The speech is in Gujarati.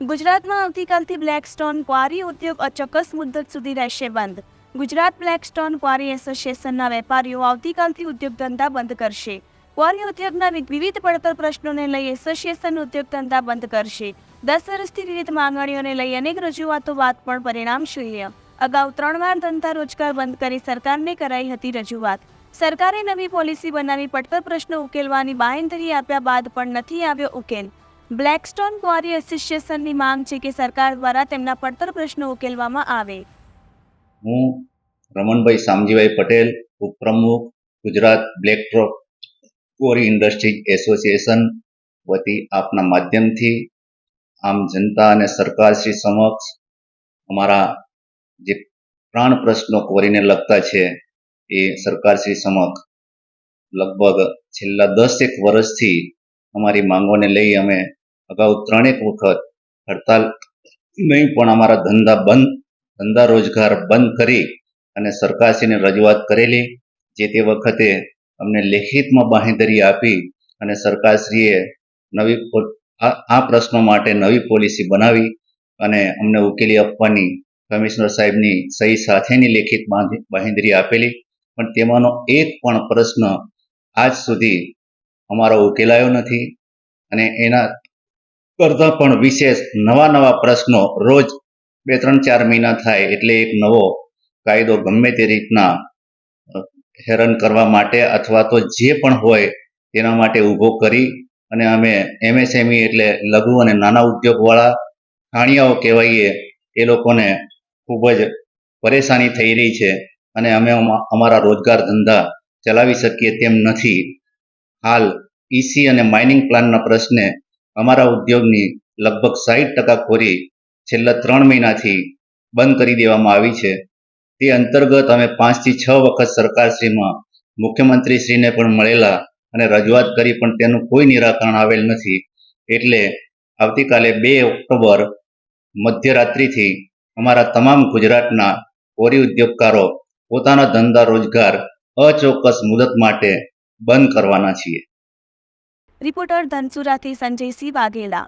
ગુજરાતમાં આવતીકાલથી બ્લેકસ્ટોન ક્વારી ઉદ્યોગ અચોક્કસ મુદ્દત સુધી રહેશે બંધ. ગુજરાત બ્લેકસ્ટોન ક્વારી એસોસિએશનના વેપારીઓ આવતીકાલથી ઉદ્યોગ ધંધા બંધ કરશે. ક્વારી ઉદ્યોગના વિવિધ પડતર પ્રશ્નોને લઈ એસોસિએશન ઉદ્યોગ ધંધા બંધ કરશે. 10 વર્ષથી વિવિધ માંગણીઓને લઈ અનેક રજૂઆતો બાદ પણ પરિણામ શૂન્ય. અગાઉ 3 વાર ધંધા રોજગાર બંધ કરી સરકારને કરાઈ હતી રજૂઆત. સરકારે નવી પોલિસી બનાવી પડતર પ્રશ્નો ઉકેલવાની બાંહેધરી આપ્યા બાદ પણ નથી આવ્યો ઉકેલ. બ્લેકસ્ટોન ક્વારી એસોસિએશનની માંગ છે કે સરકાર દ્વારા તેમના પડતર પ્રશ્નો ઉકેલવામાં આવે. હું રમણભાઈ શામજીભાઈ પટેલ, ઉપપ્રમુખ, ગુજરાત બ્લેકસ્ટોન ક્વારી ઇન્ડસ્ટ્રીઝ એસોસિએશન વતી આપના માધ્યમથી આમ જનતા અને સરકારશ્રી સમક્ષ અમારા જે પ્રાણ પ્રશ્નો ક્વોરીને લગતા છે એ સરકારશ્રી સમક્ષ લગભગ છેલ્લા 10 વર્ષથી અમારી માંગોને લઈ અમે અગાઉ 3 વખત હડતાલ નહીં પણ અમારા ધંધા રોજગાર બંધ કરી અને સરકારશ્રીને રજૂઆત કરેલી, જે તે વખતે અમને લેખિતમાં બાંહેધરી આપી અને સરકારશ્રીએ આ પ્રશ્નો માટે નવી પોલિસી બનાવી અને અમને ઉકેલી આપવાની કમિશનર સાહેબની સહી સાથેની લેખિત બાંહેધરી આપેલી, પણ તેમાંનો એક પણ પ્રશ્ન આજ સુધી અમારો ઉકેલાયો નથી. અને એના કરતાં પણ વિશેષ નવા પ્રશ્નો રોજ 2-3-4 મહિના થાય એટલે એક નવો કાયદો ગમે તે રીતના હેરાન કરવા માટે અથવા તો જે પણ હોય તેના માટે ઊભો કરી અને અમે એમએસએમઈ એટલે લઘુ અને નાના ઉદ્યોગવાળા ઠાણિયાઓ કહેવાઈએ એ લોકોને ખૂબ જ પરેશાની થઈ રહી છે અને અમે અમારા રોજગાર ધંધા ચલાવી શકીએ તેમ નથી. હાલ ઈસી અને માઇનિંગ પ્લાનના પ્રશ્ને અમારા ઉદ્યોગની લગભગ 60% ખોરી છેલ્લા 3 મહિનાથી બંધ કરી દેવામાં આવી છે. તે અંતર્ગત અમે 5 થી 6 વખત સરકારશ્રીમાં મુખ્યમંત્રીશ્રીને પણ મળેલા અને રજૂઆત કરી, પણ તેનું કોઈ નિરાકરણ આવેલ નથી. એટલે આવતીકાલે 2 ઓક્ટોબર મધ્યરાત્રિથી અમારા તમામ ગુજરાતના કોરી ઉદ્યોગકારો પોતાના ધંધા રોજગાર અચોક્કસ મુદત માટે બંધ કરવાના છીએ. રિપોર્ટર ધનસુરાથી સંજયસિંહ વાઘેલા.